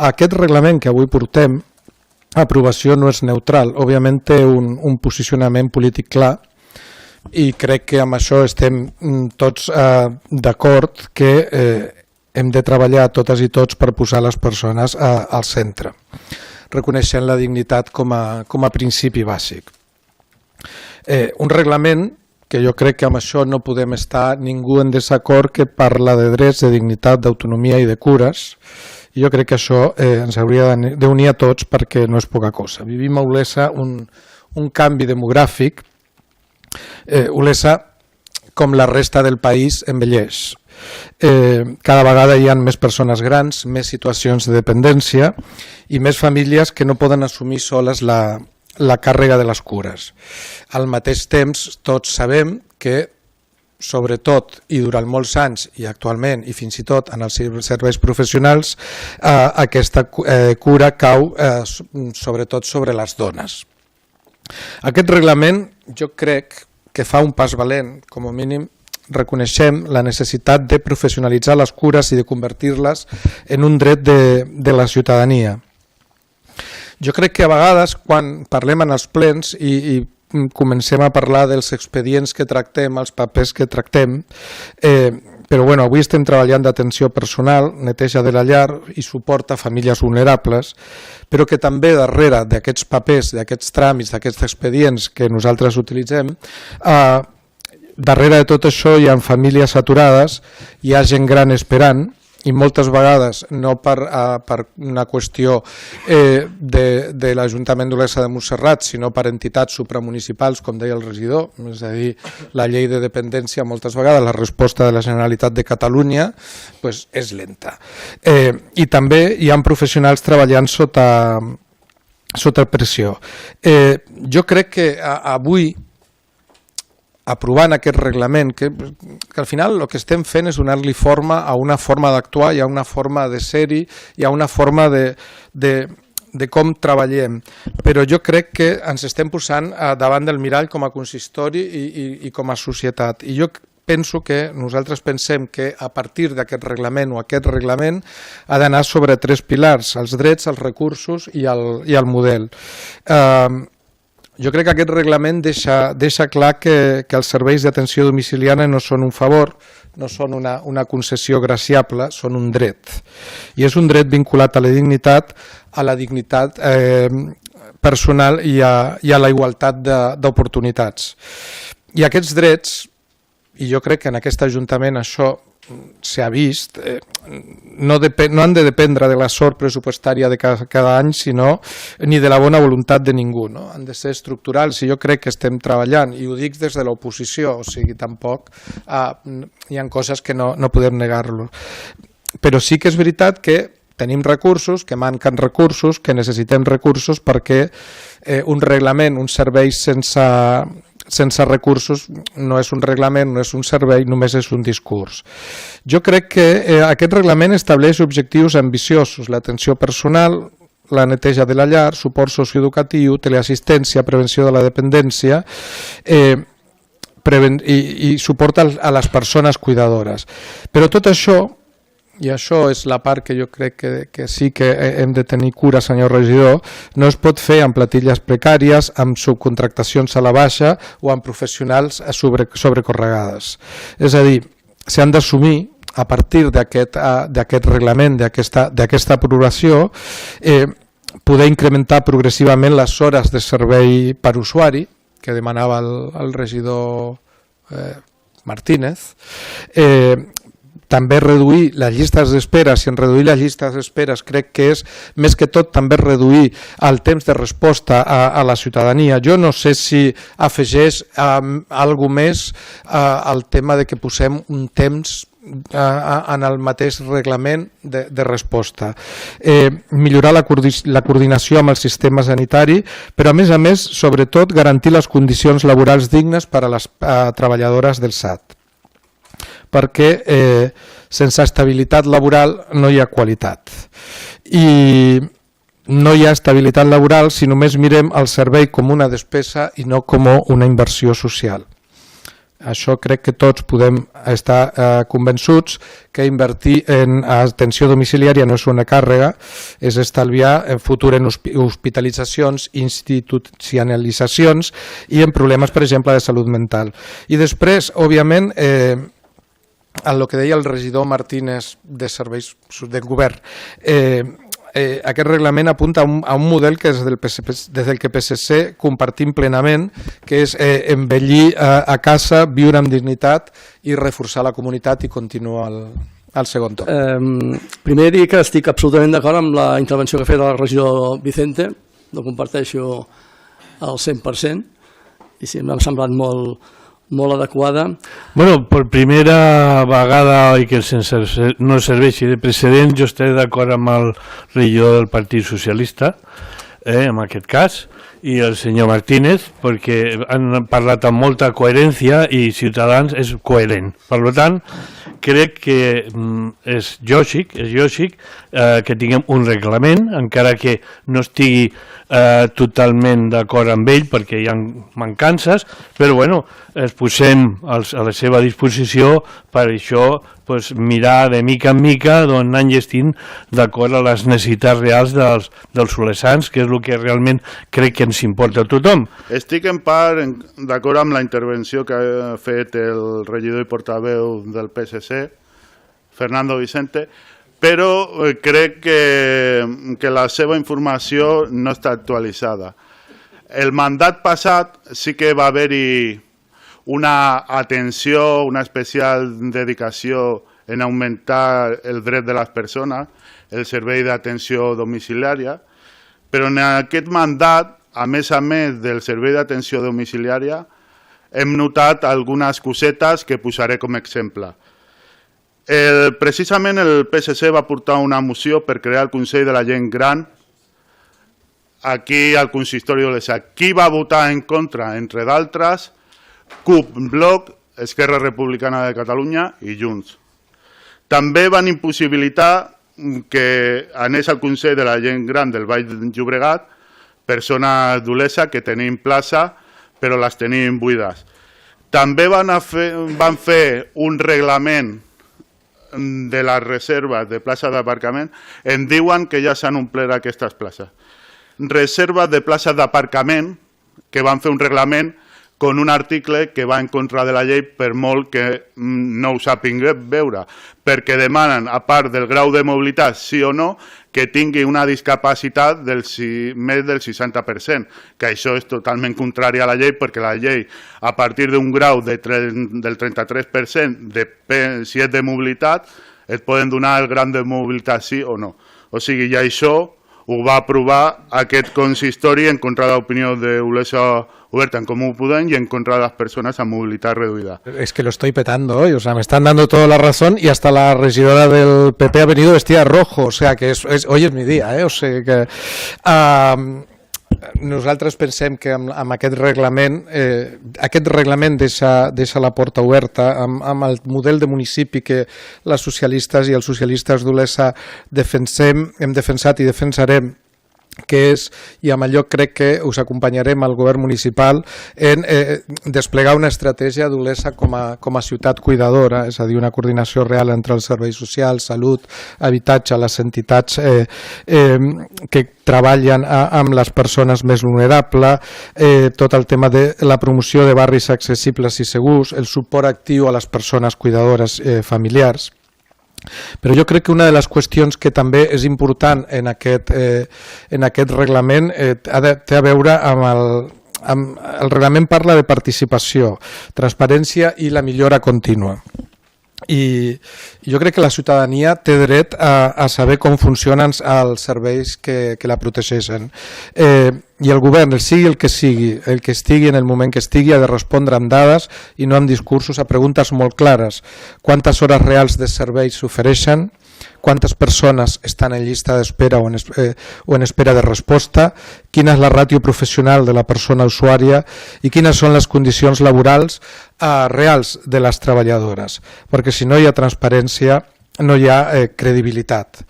Aquest reglament que avui portem a aprovació no és neutral, òbviament té un posicionament polític clar i crec que amb això estem tots d'acord que hem de treballar totes i tots per posar les persones al centre, reconeixent la dignitat com a principi bàsic. Un reglament que jo crec que amb això no podem estar ningú en desacord, que parla de drets, de dignitat, d'autonomia i de cures. I jo crec que això ens hauria d'unir a tots perquè no és poca cosa. Vivim a Olesa un canvi demogràfic. Olesa, com la resta del país, envelleix. Cada vegada hi ha més persones grans, més situacions de dependència i més famílies que no poden assumir soles la càrrega de les cures. Al mateix temps, tots sabem que, sobretot i durant molts anys i actualment i fins i tot en els serveis professionals, aquesta cura cau sobretot sobre les dones. Aquest reglament jo crec que fa un pas valent, com a mínim reconeixem la necessitat de professionalitzar les cures i de convertir-les en un dret de la ciutadania. Jo crec que a vegades quan parlem en els plens i comencem a parlar dels expedients que tractem, els papers que tractem, però avui estem treballant d'atenció personal, neteja de la llar i suport a famílies vulnerables, però que també darrere d'aquests papers, d'aquests tràmits, d'aquests expedients que nosaltres utilitzem, darrere de tot això hi ha famílies saturades, hi ha gent gran esperant i moltes vegades no per una qüestió de l'Ajuntament d'Olesa de Montserrat, sinó per entitats supramunicipals, com deia el regidor, és a dir, la llei de dependència moltes vegades, la resposta de la Generalitat de Catalunya és lenta. I també hi ha professionals treballant sota pressió. Jo crec que avui, aprovant aquest reglament, que al final el que estem fent és donar-li forma a una forma d'actuar i a una forma de ser-hi i a una forma de com treballem. Però jo crec que ens estem posant davant del mirall com a consistori i com a societat. I jo penso que nosaltres pensem que a partir d'aquest reglament o aquest reglament ha d'anar sobre 3 pilars: els drets, els recursos i el model. Jo crec que aquest reglament deixa clar que els serveis d'atenció domiciliària no són un favor, no són una concessió graciable, són un dret. I és un dret vinculat a la dignitat personal i a la igualtat d'oportunitats. I aquests drets, i jo crec que en aquest Ajuntament això s'ha vist, no han de dependre de la sort pressupostària de cada any, sinó ni de la bona voluntat de ningú. Han de ser estructurals i jo crec que estem treballant, i ho dic des de l'oposició, o sigui, tampoc hi ha coses que no podem negar-lo. Però sí que és veritat que tenim recursos, que manquen recursos, que necessitem recursos perquè un reglament, un servei sense recursos no és un reglament, no és un servei, només és un discurs. Jo crec que aquest reglament estableix objectius ambiciosos: l'atenció personal, la neteja de la llar, suport socioeducatiu, teleassistència, prevenció de la dependència i suport a les persones cuidadores. Però tot això, i això és la part que jo crec que sí que hem de tenir cura, senyor regidor, no es pot fer amb plantilles precàries, amb subcontractacions a la baixa o amb professionals sobrecarregades. És a dir, s'han d'assumir a partir d'aquest reglament, d'aquesta aprovació, poder incrementar progressivament les hores de servei per usuari, que demanava el regidor Martínez, també reduir les llistes d'espera. Si en reduir les llistes d'espera crec que és més que tot també reduir el temps de resposta a la ciutadania. Jo no sé si afegeix alguna més al tema de que posem un temps en el mateix reglament de resposta. Millorar la coordinació amb el sistema sanitari, però a més, sobretot, garantir les condicions laborals dignes per a les treballadores del SAT. Perquè sense estabilitat laboral no hi ha qualitat. I no hi ha estabilitat laboral si només mirem el servei com una despesa i no com una inversió social. Això crec que tots podem estar convençuts que invertir en atenció domiciliària no és una càrrega, és estalviar en futur en hospitalitzacions, institucionalitzacions i en problemes, per exemple, de salut mental. I després, òbviament, el que deia el regidor Martínez de Serveis de Govern, aquest reglament apunta a un model que des del que PSC compartim plenament, que és envellir a casa, viure amb dignitat i reforçar la comunitat, i continuar al segon torn. Primer dir que estic absolutament d'acord amb la intervenció que ha fet el regidor Vicente, no comparteixo al 100%, i sí, m'ha semblat molt adequada. Bueno, per primera vegada i que no serveixi de precedent, jo estaré d'acord amb el regidor del Partit Socialista, en aquest cas, i el senyor Martínez, perquè han parlat amb molta coherència i Ciutadans és coherent. Per tant, crec que és lògic que tinguem un reglament, encara que no estigui totalment d'acord amb ell perquè hi ha mancances, però bueno, es posem a la seva disposició per això mirar de mica en mica d'on anem gestint d'acord a les necessitats reals dels solesans, que és el que realment crec que ens importa a tothom. Estic en part d'acord amb la intervenció que ha fet el regidor i portaveu del PSC, Fernando Vicente, però crec que la seva informació no està actualitzada. El mandat passat sí que va haver-hi una atenció, una especial dedicació en augmentar el dret de les persones, el servei d'atenció domiciliària, però en aquest mandat, a més del servei d'atenció domiciliària, hem notat algunes cosetes que posaré com a exemple. Precisament el PSC va portar una moció per crear el Consell de la Gent Gran aquí al consistori d'Olesa. Qui va votar en contra? Entre d'altres, CUP, Bloc, Esquerra Republicana de Catalunya i Junts. També van impossibilitar que anés al Consell de la Gent Gran del Baix Llobregat persones d'Olesa que tenim plaça però les tenim buides. També van fer un reglament de les reserves de places d'aparcament. Em diuen que ja s'han omplert aquestes places. Reserves de places d'aparcament que van fer un reglament con un article que va en contra de la llei per molt que no ho sàpiguem veure, perquè demanen, a part del grau de mobilitat, sí o no, que tingui una discapacitat més del 60%, que això és totalment contrari a la llei, perquè la llei, a partir d'un grau del 33%, si és de mobilitat, et poden donar el grau de mobilitat sí o no. O sigui, i això ho va aprovar aquest consistori en contra de l'opinió d'Olesa Oberta en Comú Podem y en contra de las personas a movilidad reducida. Es que lo estoy petando hoy, o sea, me están dando toda la razón y hasta la regidora del PP ha venido vestida de rojo, o sea, que hoy es mi día, o sigui que... nosaltres pensem que amb aquest reglament deixa la porta oberta amb el model de municipi que les socialistes i els socialistes d'Olesa hem defensat i defensarem, que és, i amb allò crec que us acompanyarem al govern municipal en desplegar una estratègia d'Olesa com a ciutat cuidadora, és a dir, una coordinació real entre els serveis socials, salut, habitatge, les entitats que treballen amb les persones més vulnerables, tot el tema de la promoció de barris accessibles i segurs, el suport actiu a les persones cuidadores familiars. Però jo crec que una de les qüestions que també és important en aquest reglament té a veure amb el reglament parla de participació, transparència i la millora contínua. I jo crec que la ciutadania té dret a saber com funcionen els serveis que la protegeixen. I el govern, sigui el que estigui en el moment que estigui, ha de respondre amb dades i no amb discursos a preguntes molt clares. Quantes hores reals de serveis s'ofereixen? Quantes persones estan en llista d'espera o en espera de resposta? Quina és la ràtio professional de la persona usuària? I quines són les condicions laborals reals de les treballadores? Perquè si no hi ha transparència, no hi ha credibilitat.